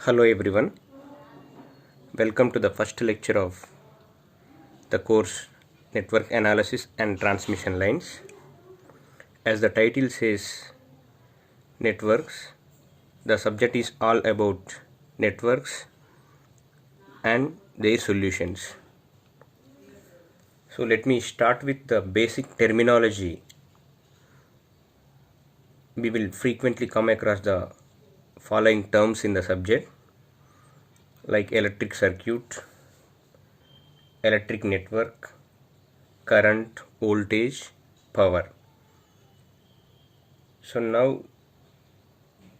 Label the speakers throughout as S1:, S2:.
S1: Hello everyone, welcome to the first lecture of the course Network Analysis and Transmission Lines. As the title says, networks, the subject is all about networks and their solutions. So let me start with the basic terminology. We will frequently come across the following terms in the subject like electric circuit, electric network, current, voltage, power. So now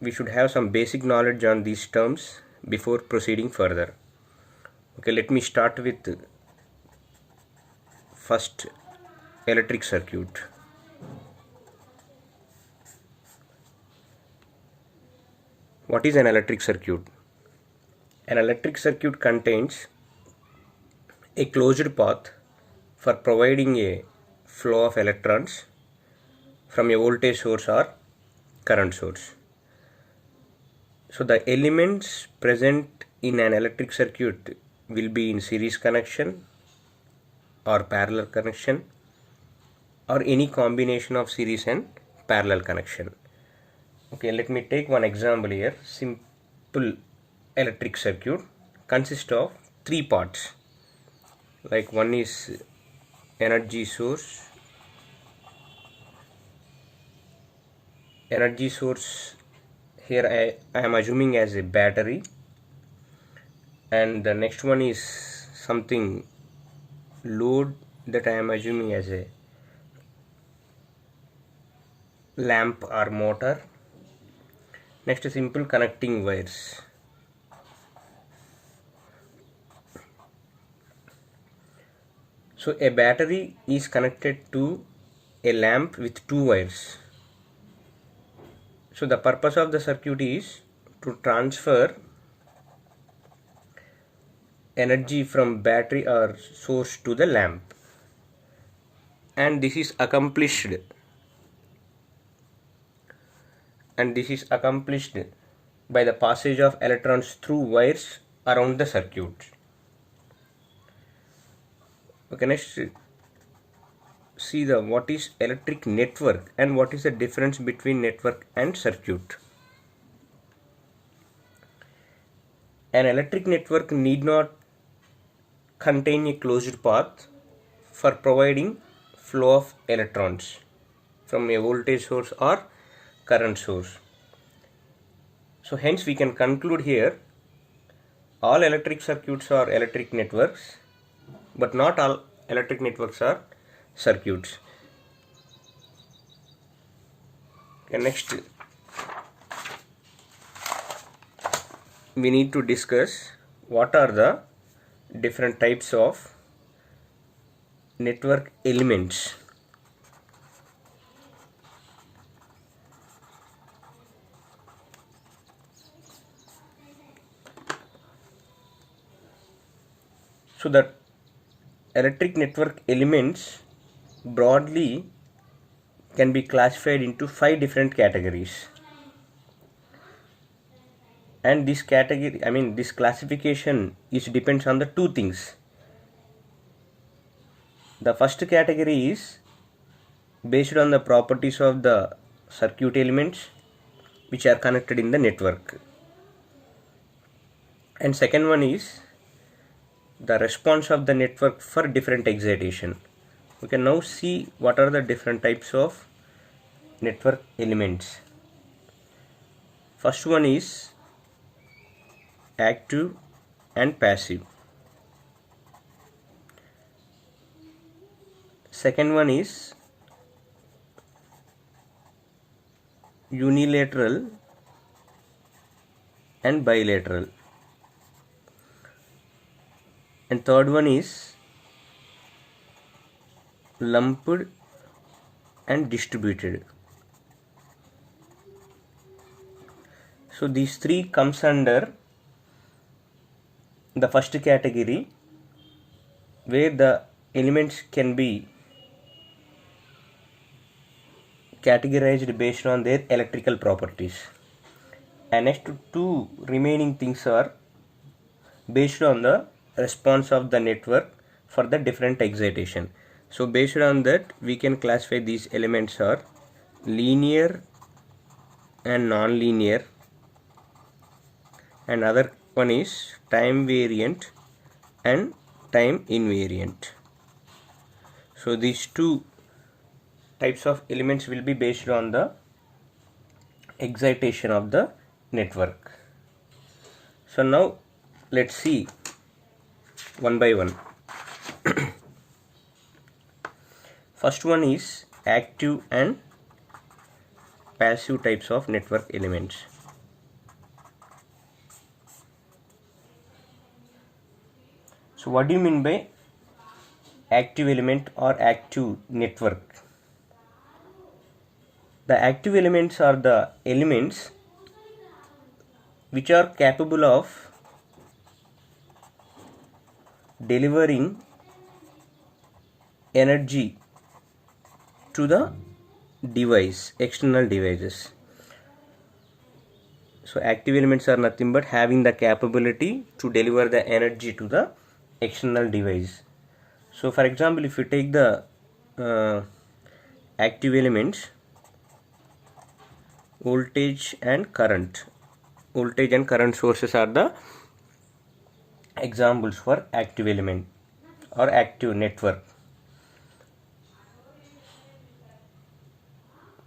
S1: we should have some basic knowledge on these terms before proceeding further. Okay, let me start with first electric circuit. What is an electric circuit? An electric circuit contains a closed path for providing a flow of electrons from a voltage source or current source. So the elements present in an electric circuit will be in series connection or parallel connection or any combination of series and parallel connection. Okay, let me take one example here. Simple electric circuit consists of three parts. Like one is energy source. Energy source here I am assuming as a battery, and the next one is something load that I am assuming as a lamp or motor. Next is simple connecting wires. So a battery is connected to a lamp with two wires. So the purpose of the circuit is to transfer energy from battery or source to the lamp, and this is accomplished by the passage of electrons through wires around the circuit. Okay, next see the what is electric network and what is the difference between network and circuit. An electric network need not contain a closed path for providing flow of electrons from a voltage source or current source. So hence we can conclude here all electric circuits are electric networks, but not all electric networks are circuits. Okay, next we need to discuss what are the different types of network elements. So the electric network elements broadly can be classified into 5 different categories, and this classification depends on the two things. The first category is based on the properties of the circuit elements which are connected in the network, and second one is the response of the network for different excitation. We can now see what are the different types of network elements. First one is active and passive. Second one is unilateral and bilateral. And third one is lumped and distributed. So these three comes under the first category, where the elements can be categorized based on their electrical properties. and next two remaining things are based on the response of the network for the different excitation. So based on that we can classify these elements are linear and non-linear, and other one is time variant and time invariant. So these two types of elements will be based on the excitation of the network. So now let's see one by one. First one is active and passive types of network elements. So what do you mean by active element or active network? The active elements are the elements which are capable of delivering energy to the device, external devices. So active elements are nothing but having the capability to deliver the energy to the external device. So for example, if you take the active elements, voltage and current sources are the examples for active element or active network.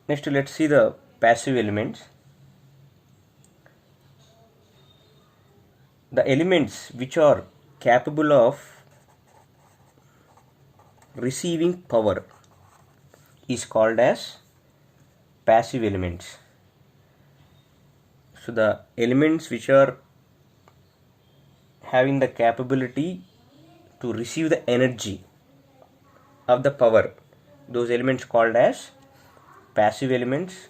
S1: Next, let's see the passive elements. The elements which are capable of receiving power is called as passive elements. So the elements which are having the capability to receive the energy of the power, those elements called as passive elements.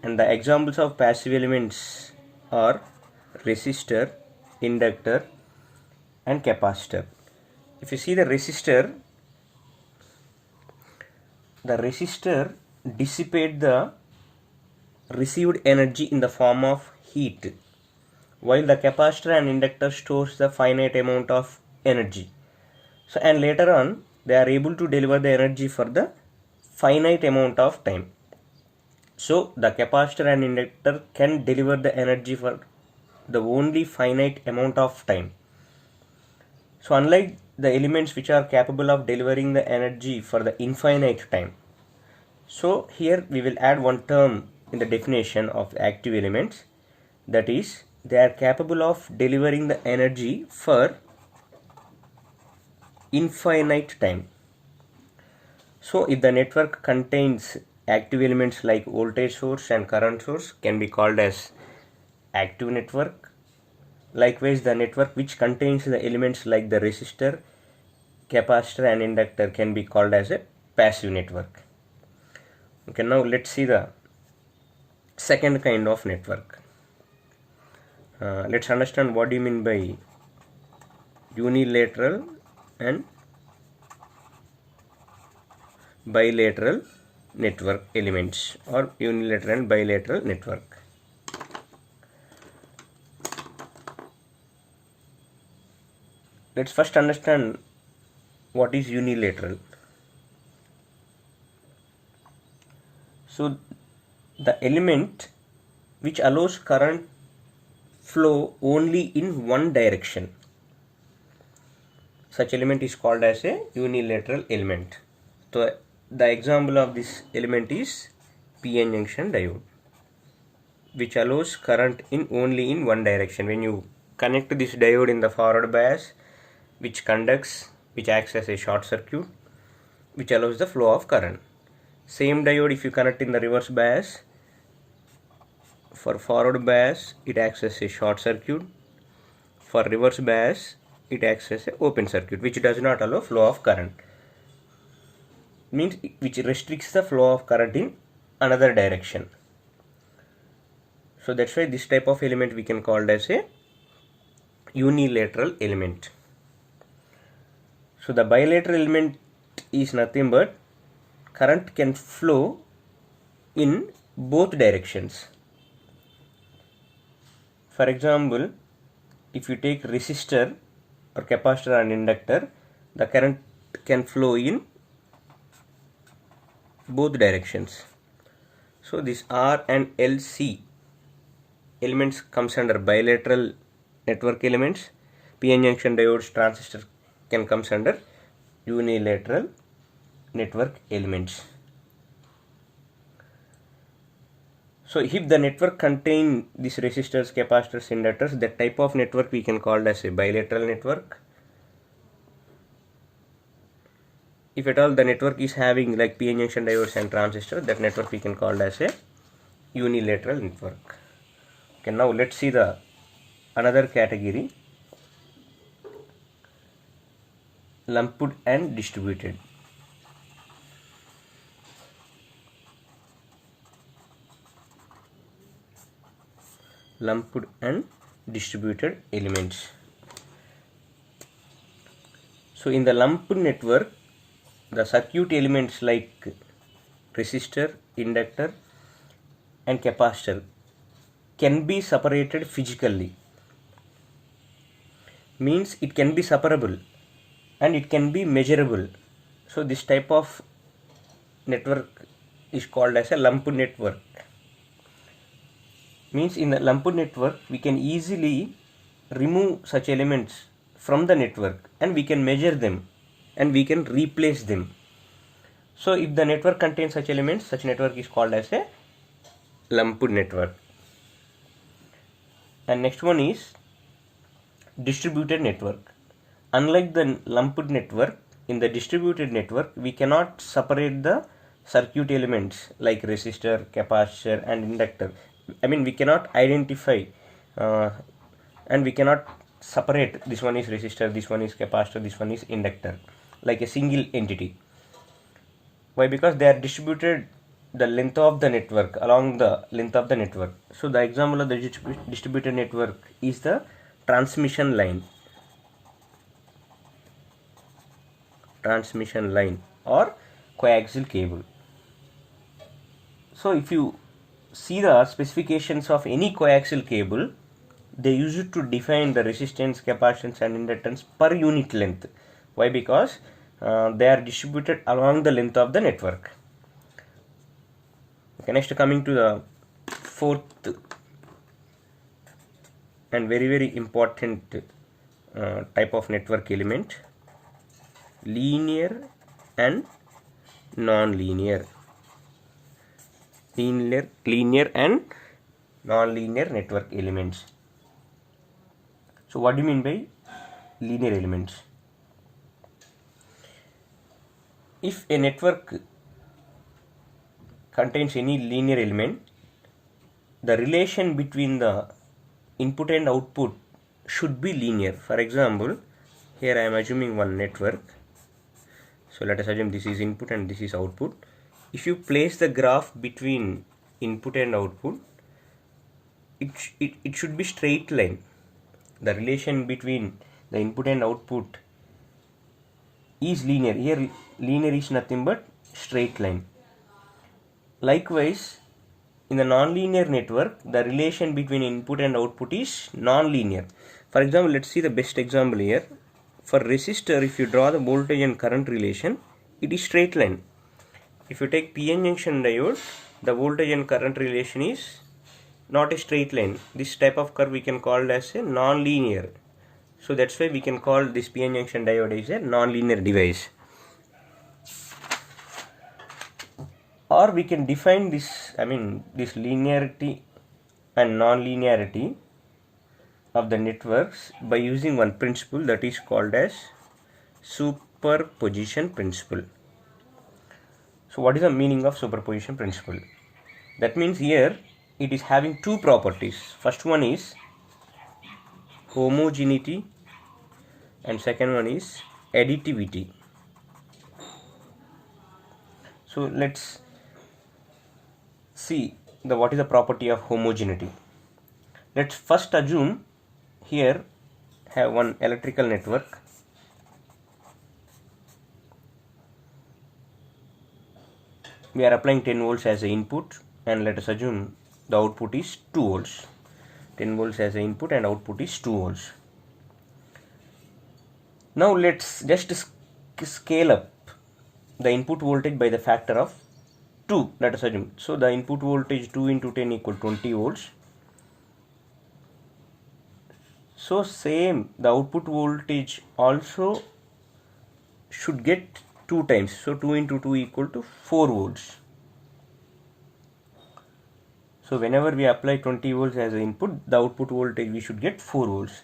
S1: And the examples of passive elements are resistor, inductor and capacitor. If you see the resistor dissipates the received energy in the form of heat, while the capacitor and inductor stores the finite amount of energy. So and later on they are able to deliver the energy for the finite amount of time. So the capacitor and inductor can deliver the energy for the only finite amount of time. So unlike the elements which are capable of delivering the energy for the infinite time. So here we will add one term in the definition of active elements, that is they are capable of delivering the energy for infinite time. So if the network contains active elements like voltage source and current source can be called as active network. Likewise, the network which contains the elements like the resistor, capacitor and inductor can be called as a passive network. Okay, now let's see the second kind of network. Let's understand what do you mean by unilateral and bilateral network elements, or unilateral and bilateral network. Let's first understand what is unilateral. So the element which allows current flow only in one direction, such element is called as a unilateral element. So the example of this element is PN junction diode, which allows current in only in one direction. When you connect this diode in the forward bias, which acts as a short circuit, which allows the flow of current. Same diode if you connect in the reverse bias, for forward bias it acts as a short circuit, for reverse bias it acts as an open circuit, which does not allow flow of current, means which restricts the flow of current in another direction. So that's why this type of element we can call as a unilateral element. So the bilateral element is nothing but current can flow in both directions. For example, if you take resistor or capacitor and inductor, the current can flow in both directions. So this R and LC elements comes under bilateral network elements. PN junction diodes, transistor can comes under unilateral network elements. So if the network contain these resistors, capacitors, inductors, that type of network we can call as a bilateral network. If at all the network is having like PN junction diodes and transistor, that network we can call as a unilateral network. Okay, now let's see the another category, lumped and distributed. Lumped and distributed elements. So in the lumped network, the circuit elements like resistor, inductor and capacitor can be separated physically. Means it can be separable and it can be measurable. So this type of network is called as a lumped network. Means in the lumped network we can easily remove such elements from the network and we can measure them and we can replace them. So if the network contains such elements, such network is called as a lumped network. And next one is distributed network. Unlike the lumped network, in the distributed network we cannot separate the circuit elements like resistor, capacitor and inductor. I mean we cannot identify and we cannot separate this one is resistor, this one is capacitor, this one is inductor like a single entity. Why? Because they are distributed the length of the network, along the length of the network. So the example of the distributed network is the transmission line or coaxial cable. So if you see the specifications of any coaxial cable, they use it to define the resistance, capacitance and inductance per unit length. Why? Because they are distributed along the length of the network. Okay, next coming to the fourth and very important type of network element, linear and non-linear. Linear and non-linear network elements. So what do you mean by linear elements? If a network contains any linear element, the relation between the input and output should be linear. For example, here I am assuming one network. So let us assume this is input and this is output. If you place the graph between input and output, it should be straight line. The relation between the input and output is linear. Here linear is nothing but straight line. Likewise, in the non-linear network, the relation between input and output is non-linear. For example, let's see the best example here. For resistor, if you draw the voltage and current relation, it is straight line. If you take PN junction diode, the voltage and current relation is not a straight line. This type of curve we can call as a non-linear. So that's why we can call this PN junction diode as a non-linear device. Or we can define this, this linearity and non-linearity of the networks by using one principle that is called as superposition principle. So what is the meaning of superposition principle? That means here it is having two properties. First one is homogeneity and second one is additivity. So let's see what is the property of homogeneity. Let's first assume here have one electrical network. We are applying 10 volts as the input and let us assume the output is 2 volts. 10 volts as a input and output is 2 volts. Now let's just scale up the input voltage by the factor of 2, let us assume. So the input voltage 2 into 10 equal 20 volts. So same, the output voltage also should get 2 times. So 2 into 2 equal to 4 volts. So whenever we apply 20 volts as an input, the output voltage we should get 4 volts.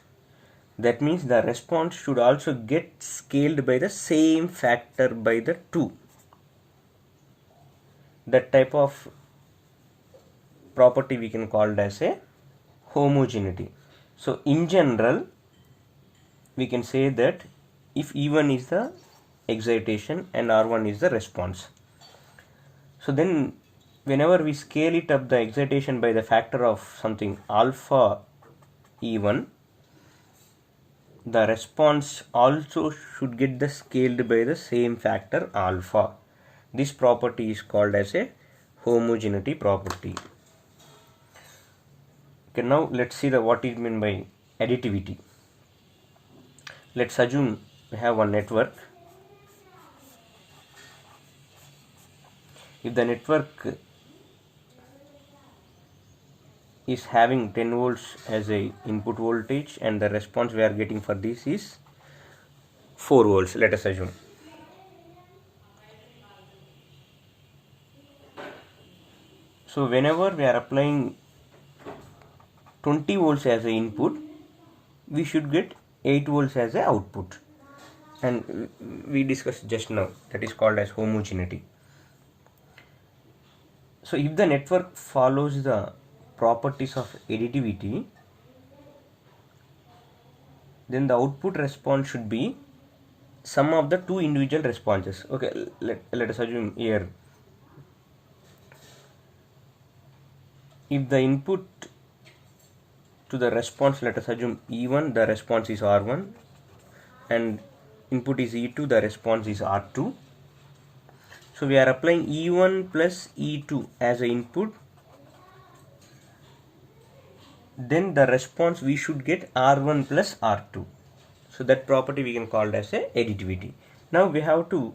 S1: That means the response should also get scaled by the same factor by the 2. That type of property we can call it as a homogeneity. So in general, we can say that if E1 is the excitation and R1 is the response, so then whenever we scale it up the excitation by the factor of something alpha E1, the response also should get the scaled by the same factor alpha. This property is called as a homogeneity property. Okay, now let's see what is meant by additivity. Let's assume we have one network. If the network is having 10 volts as a input voltage and the response we are getting for this is 4 volts, let us assume. So whenever we are applying 20 volts as a input, we should get 8 volts as a output, and we discussed just now, that is called as homogeneity. So if the network follows the properties of additivity, then the output response should be sum of the two individual responses. Okay, let us assume here, if the input to the response, let us assume E1, the response is R1, and input is E2, the response is R2. So we are applying E1 plus E2 as an input, then the response we should get R1 plus R2. So that property we can call it as a additivity. Now we have to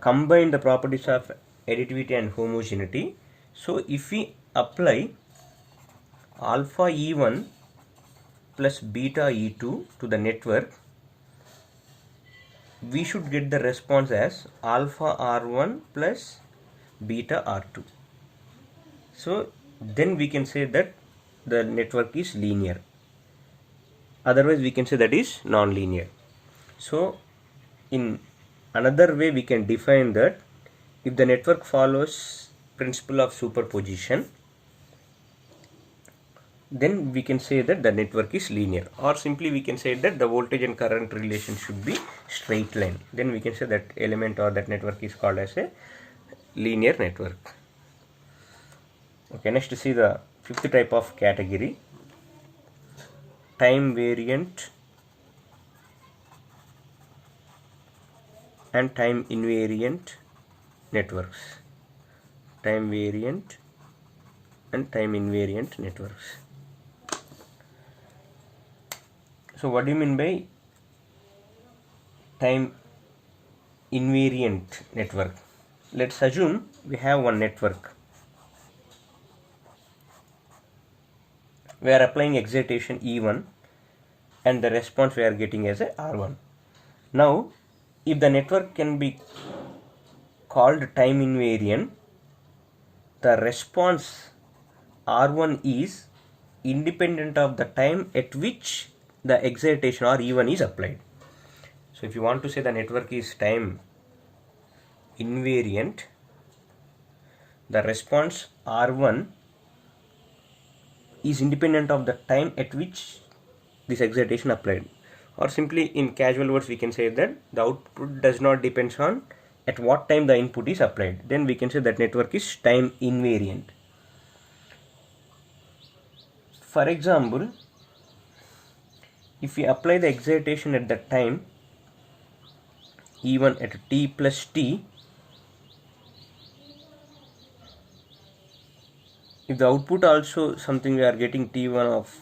S1: combine the properties of additivity and homogeneity. So if we apply alpha E1 plus beta E2 to the network, we should get the response as alpha R1 plus beta R2. So then we can say that the network is linear. Otherwise we can say that is non-linear. So in another way we can define that if the network follows principle of superposition, then we can say that the network is linear, or simply we can say that the voltage and current relation should be straight line. Then we can say that element or that network is called as a linear network. Okay, next see the fifth type of category, time variant and time invariant networks. Time variant and time invariant networks. So what do you mean by time invariant network? Let's assume we have one network. We are applying excitation E1 and the response we are getting as a R1. Now if the network can be called time invariant, the response R1 is independent of the time at which the excitation or E1 is applied. So if you want to say the network is time invariant, the response R1 is independent of the time at which this excitation applied, or simply in casual words we can say that the output does not depend on at what time the input is applied. Then we can say that network is time invariant. For example, if we apply the excitation at that time E1 at t plus t, if the output also something we are getting t1 of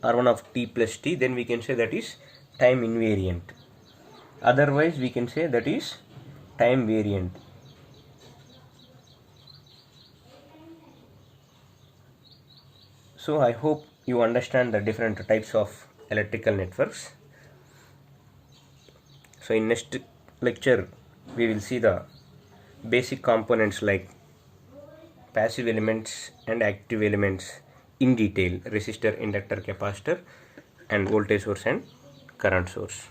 S1: R1 of t plus t, then we can say that is time invariant. Otherwise we can say that is time variant. So I hope you understand the different types of electrical networks. So in next lecture we will see the basic components like passive elements and active elements in detail: resistor, inductor, capacitor, and voltage source and current source.